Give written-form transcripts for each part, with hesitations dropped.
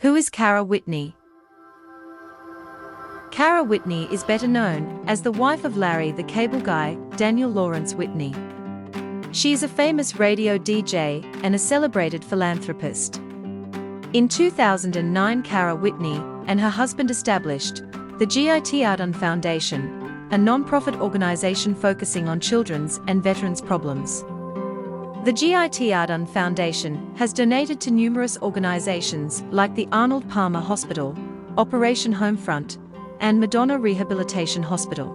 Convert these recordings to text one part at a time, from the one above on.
Who is Cara Whitney? Cara Whitney is better known as the wife of Larry the Cable Guy, Daniel Lawrence Whitney. She is a famous radio DJ and a celebrated philanthropist. In 2009, Cara Whitney and her husband established the Tinseltown Foundation, a non-profit organization focusing on children's and veterans' problems. The Tinseltown Foundation has donated to numerous organizations like the Arnold Palmer Hospital, Operation Homefront, and Madonna Rehabilitation Hospital.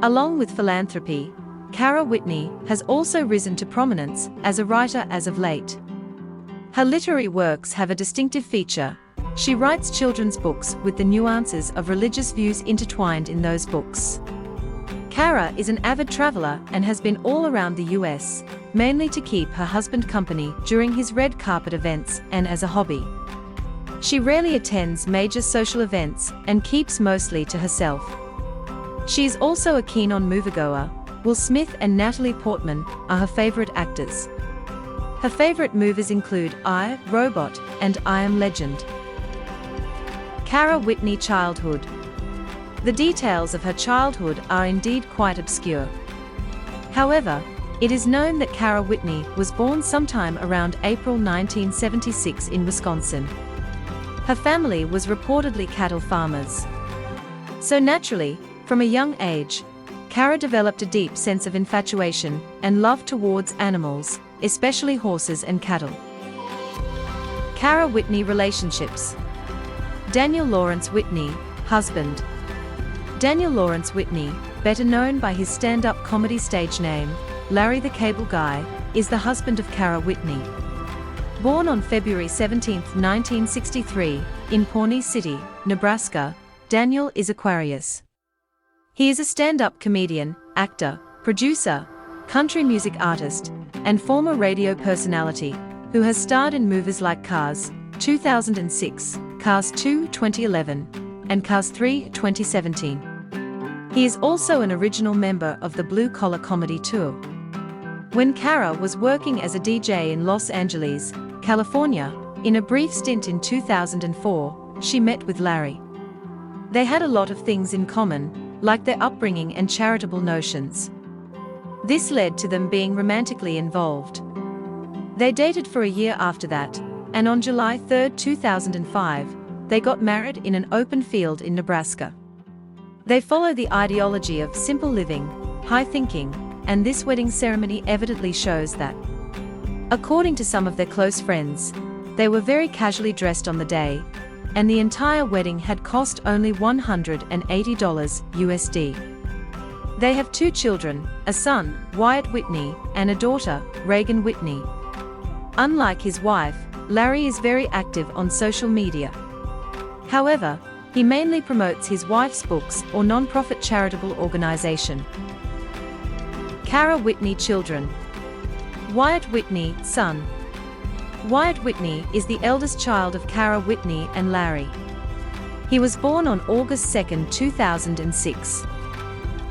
Along with philanthropy, Cara Whitney has also risen to prominence as a writer as of late. Her literary works have a distinctive feature. She writes children's books with the nuances of religious views intertwined in those books. Cara is an avid traveler and has been all around the US, mainly to keep her husband company during his red carpet events and as a hobby. She rarely attends major social events and keeps mostly to herself. She is also a keen-on moviegoer. Will Smith and Natalie Portman are her favorite actors. Her favorite movies include I, Robot, and I Am Legend. Cara Whitney childhood. The details of her childhood are indeed quite obscure. However, it is known that Cara Whitney was born sometime around April 1976 in Wisconsin. Her family was reportedly cattle farmers. So naturally, from a young age, Cara developed a deep sense of infatuation and love towards animals, especially horses and cattle. Cara Whitney relationships. Daniel Lawrence Whitney, husband. Daniel Lawrence Whitney, better known by his stand-up comedy stage name, Larry the Cable Guy, is the husband of Cara Whitney. Born on February 17, 1963, in Pawnee City, Nebraska, Daniel is Aquarius. He is a stand-up comedian, actor, producer, country music artist, and former radio personality, who has starred in movies like Cars 2006, Cars 2 2011, and Cars 3 2017. He is also an original member of the Blue Collar Comedy Tour. When Cara was working as a DJ in Los Angeles, California, in a brief stint in 2004, she met with Larry. They had a lot of things in common, like their upbringing and charitable notions. This led to them being romantically involved. They dated for a year after that, and on July 3, 2005, they got married in an open field in Nebraska. They follow the ideology of simple living, high thinking, and this wedding ceremony evidently shows that. According to some of their close friends, they were very casually dressed on the day, and the entire wedding had cost only $180 USD. They have 2 children, a son, Wyatt Whitney, and a daughter, Reagan Whitney. Unlike his wife, Larry is very active on social media. However, he mainly promotes his wife's books or non-profit charitable organization. Cara Whitney children. Wyatt Whitney, son. Wyatt Whitney is the eldest child of Cara Whitney and Larry. He was born on August 2, 2006.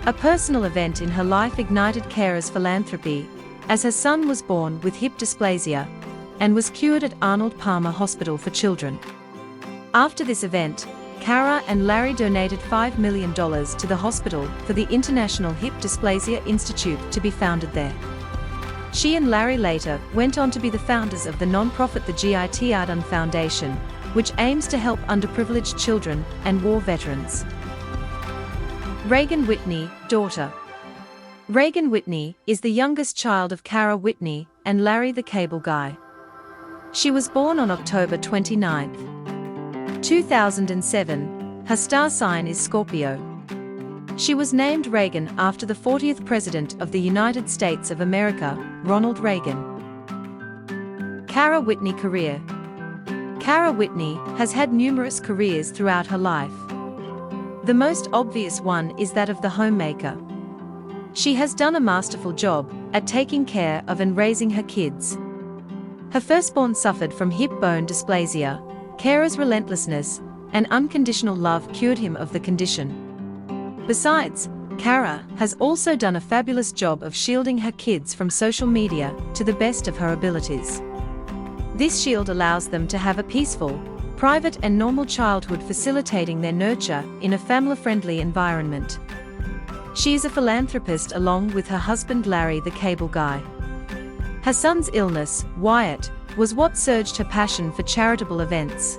A personal event in her life ignited Cara's philanthropy, as her son was born with hip dysplasia and was cured at Arnold Palmer Hospital for Children. After this event, Cara and Larry donated $5 million to the hospital for the International Hip Dysplasia Institute to be founded there. She and Larry later went on to be the founders of the non-profit the Tinseltown Foundation, which aims to help underprivileged children and war veterans. Reagan Whitney, daughter. Reagan Whitney is the youngest child of Cara Whitney and Larry the Cable Guy. She was born on October 29, 2007. Her star sign is Scorpio. She was named Reagan after the 40th President of the United States of America, Ronald Reagan. Cara Whitney career. Cara Whitney has had numerous careers throughout her life. The most obvious one is that of the homemaker. She has done a masterful job at taking care of and raising her kids. Her firstborn suffered from hip bone dysplasia. Cara's relentlessness and unconditional love cured him of the condition. Besides, Cara has also done a fabulous job of shielding her kids from social media to the best of her abilities. This shield allows them to have a peaceful, private and normal childhood, facilitating their nurture in a family-friendly environment. She is a philanthropist along with her husband Larry the Cable Guy. Her son's illness, Wyatt, was what surged her passion for charitable events.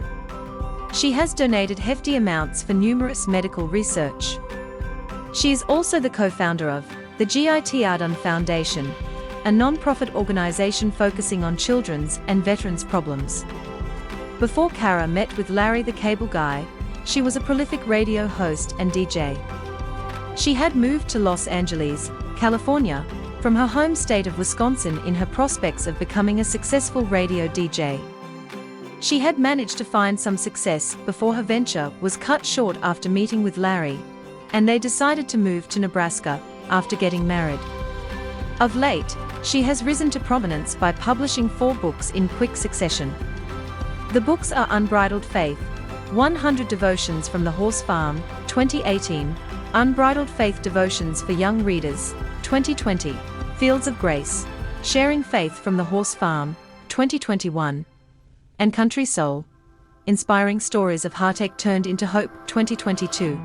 She has donated hefty amounts for numerous medical research. She is also the co-founder of the Gitardun Foundation, a non-profit organization focusing on children's and veterans' problems. Before Cara met with Larry the Cable Guy, she was a prolific radio host and DJ. She had moved to Los Angeles, California, from her home state of Wisconsin in her prospects of becoming a successful radio DJ. She had managed to find some success before her venture was cut short after meeting with Larry, and they decided to move to Nebraska after getting married. Of late, she has risen to prominence by publishing 4 books in quick succession. The books are Unbridled Faith, 100 Devotions from the Horse Farm, 2018, Unbridled Faith Devotions for Young Readers, 2020, Fields of Grace, Sharing Faith from the Horse Farm, 2021, and Country Soul, Inspiring Stories of Heartache Turned into Hope, 2022.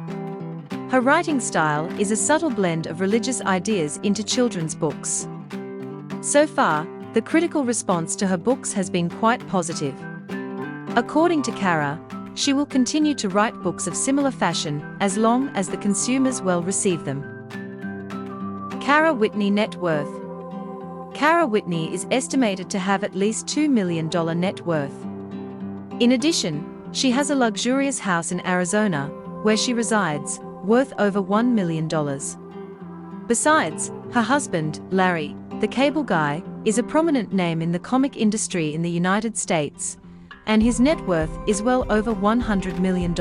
Her writing style is a subtle blend of religious ideas into children's books. So far, the critical response to her books has been quite positive. According to Cara, she will continue to write books of similar fashion as long as the consumers will receive them. Cara Whitney net worth. Cara Whitney is estimated to have at least $2 million net worth. In addition, she has a luxurious house in Arizona, where she resides, worth over $1 million. Besides, her husband, Larry, the Cable Guy, is a prominent name in the comic industry in the United States, and his net worth is well over $100 million.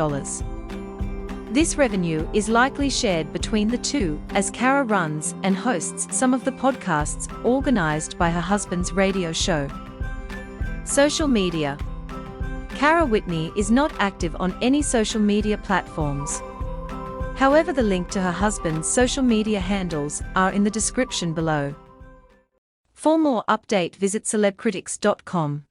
This revenue is likely shared between the two, as Cara runs and hosts some of the podcasts organized by her husband's radio show. Social media. Cara Whitney is not active on any social media platforms. However, the link to her husband's social media handles are in the description below. For more update, visit celebcritics.com.